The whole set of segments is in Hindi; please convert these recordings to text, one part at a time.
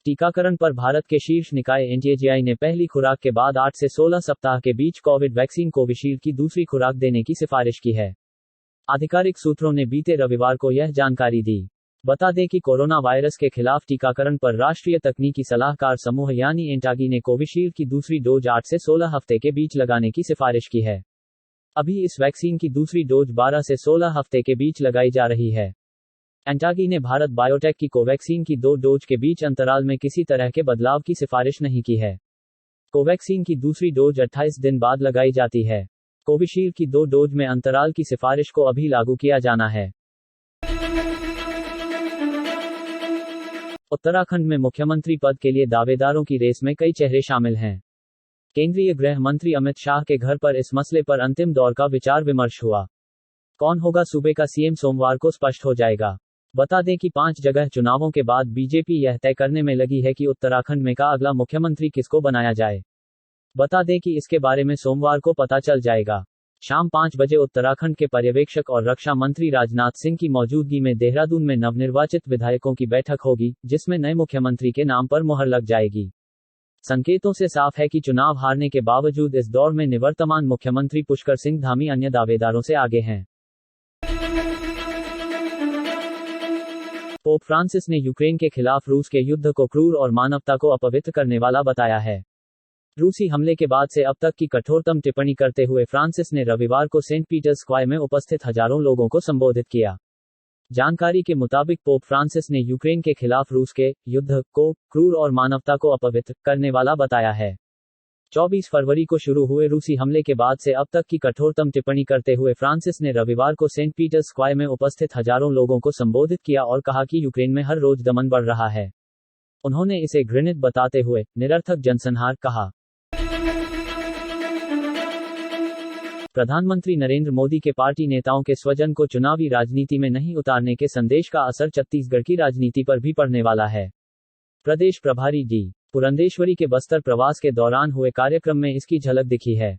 टीकाकरण पर भारत के शीर्ष निकाय एनटीएजीआई ने पहली खुराक के बाद 8 से 16 सप्ताह के बीच कोविड वैक्सीन कोविशील्ड की दूसरी खुराक देने की सिफारिश की है। आधिकारिक सूत्रों ने बीते रविवार को यह जानकारी दी। बता दें कि कोरोना वायरस के खिलाफ टीकाकरण पर राष्ट्रीय तकनीकी सलाहकार समूह यानी एनटीएजी ने कोविशील्ड की दूसरी डोज 8 से 16 हफ्ते के बीच लगाने की सिफारिश की है। अभी इस वैक्सीन की दूसरी डोज 12 से 16 हफ्ते के बीच लगाई जा रही है। एनटीएजी ने भारत बायोटेक की कोवैक्सीन की 2 डोज के बीच अंतराल में किसी तरह के बदलाव की सिफारिश नहीं की है। कोवैक्सीन की दूसरी डोज 28 दिन बाद लगाई जाती है। कोविशील्ड की 2 डोज में अंतराल की सिफारिश को अभी लागू किया जाना है। उत्तराखंड में मुख्यमंत्री पद के लिए दावेदारों की रेस में कई चेहरे शामिल हैं। केंद्रीय गृह मंत्री अमित शाह के घर पर इस मसले पर अंतिम दौर का विचार विमर्श हुआ। कौन होगा सूबे का सीएम सोमवार को स्पष्ट हो जाएगा। बता दें कि 5 जगह चुनावों के बाद बीजेपी यह तय करने में लगी है कि उत्तराखंड में का अगला मुख्यमंत्री किसको बनाया जाए। बता दें कि इसके बारे में सोमवार को पता चल जाएगा। शाम 5 बजे उत्तराखंड के पर्यवेक्षक और रक्षा मंत्री राजनाथ सिंह की मौजूदगी में देहरादून में नवनिर्वाचित विधायकों की बैठक होगी, जिसमें नए मुख्यमंत्री के नाम पर मुहर लग जाएगी। संकेतों से साफ है कि चुनाव हारने के बावजूद इस दौर में निवर्तमान मुख्यमंत्री पुष्कर सिंह धामी अन्य दावेदारों से आगे हैं। पोप फ्रांसिस ने यूक्रेन के खिलाफ रूस के युद्ध को क्रूर और मानवता को अपवित्र करने वाला बताया है। रूसी हमले के बाद से अब तक की कठोरतम टिप्पणी करते हुए फ्रांसिस ने रविवार को सेंट पीटर्स स्क्वायर में उपस्थित हजारों लोगों को संबोधित किया। जानकारी के मुताबिक पोप फ्रांसिस ने यूक्रेन के खिलाफ रूस के युद्ध को क्रूर और मानवता को अपवित्र करने वाला बताया है। 24 फरवरी को शुरू हुए रूसी हमले के बाद से अब तक की कठोरतम टिप्पणी करते हुए फ्रांसिस ने रविवार को सेंट पीटर्स स्क्वायर में उपस्थित हजारों लोगों को संबोधित किया और कहा कि यूक्रेन में हर रोज दमन बढ़ रहा है। उन्होंने इसे घृणित बताते हुए निरर्थक जनसंहार कहा। प्रधानमंत्री नरेंद्र मोदी के पार्टी नेताओं के स्वजन को चुनावी राजनीति में नहीं उतारने के संदेश का असर छत्तीसगढ़ की राजनीति पर भी पड़ने वाला है। प्रदेश प्रभारी डी पुरंदेश्वरी के बस्तर प्रवास के दौरान हुए कार्यक्रम में इसकी झलक दिखी है।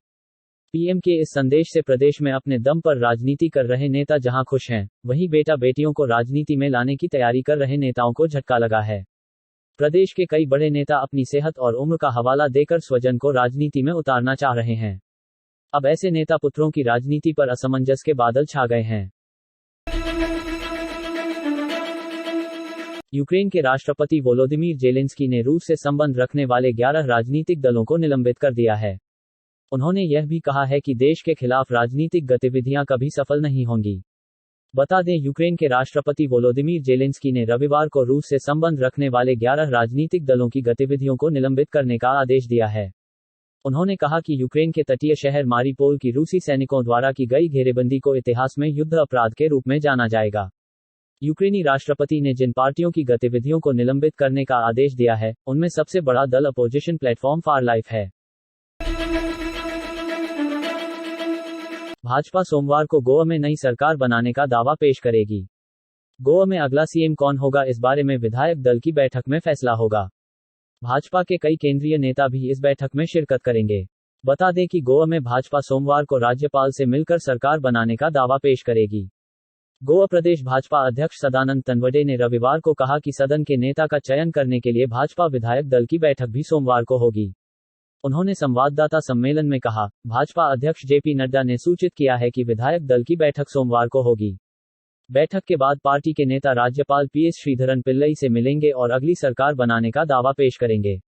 पीएम के इस संदेश से प्रदेश में अपने दम पर राजनीति कर रहे नेता जहां खुश हैं, वहीं बेटा बेटियों को राजनीति में लाने की तैयारी कर रहे नेताओं को झटका लगा है। प्रदेश के कई बड़े नेता अपनी सेहत और उम्र का हवाला देकर स्वजन को राजनीति में उतारना चाह रहे हैं। अब ऐसे नेता पुत्रों की राजनीति पर असमंजस के बादल छा गए हैं। यूक्रेन के राष्ट्रपति वोलोदिमीर जेलेंस्की ने रूस से संबंध रखने वाले 11 राजनीतिक दलों को निलंबित कर दिया है। उन्होंने यह भी कहा है कि देश के खिलाफ राजनीतिक गतिविधियां कभी सफल नहीं होंगी। बता दें, यूक्रेन के राष्ट्रपति वोलोदिमीर जेलेंस्की ने रविवार को रूस से संबंध रखने वाले 11 राजनीतिक दलों की गतिविधियों को निलंबित करने का आदेश दिया है। उन्होंने कहा कि यूक्रेन के तटीय शहर मारिपोल की रूसी सैनिकों द्वारा की गई घेरेबंदी को इतिहास में युद्ध अपराध के रूप में जाना जाएगा। यूक्रेनी राष्ट्रपति ने जिन पार्टियों की गतिविधियों को निलंबित करने का आदेश दिया है, उनमें सबसे बड़ा दल अपोजिशन प्लेटफॉर्म फॉर लाइफ है। भाजपा सोमवार को गोवा में नई सरकार बनाने का दावा पेश करेगी। गोवा में अगला सीएम कौन होगा, इस बारे में विधायक दल की बैठक में फैसला होगा। भाजपा के कई केंद्रीय नेता भी इस बैठक में शिरकत करेंगे। बता दें कि गोवा में भाजपा सोमवार को राज्यपाल से मिलकर सरकार बनाने का दावा पेश करेगी। गोवा प्रदेश भाजपा अध्यक्ष सदानंद तनवडे ने रविवार को कहा कि सदन के नेता का चयन करने के लिए भाजपा विधायक दल की बैठक भी सोमवार को होगी। उन्होंने संवाददाता सम्मेलन में कहा, भाजपा अध्यक्ष जेपी नड्डा ने सूचित किया है कि विधायक दल की बैठक सोमवार को होगी। बैठक के बाद पार्टी के नेता राज्यपाल पीएस श्रीधरन पिल्लई से मिलेंगे और अगली सरकार बनाने का दावा पेश करेंगे।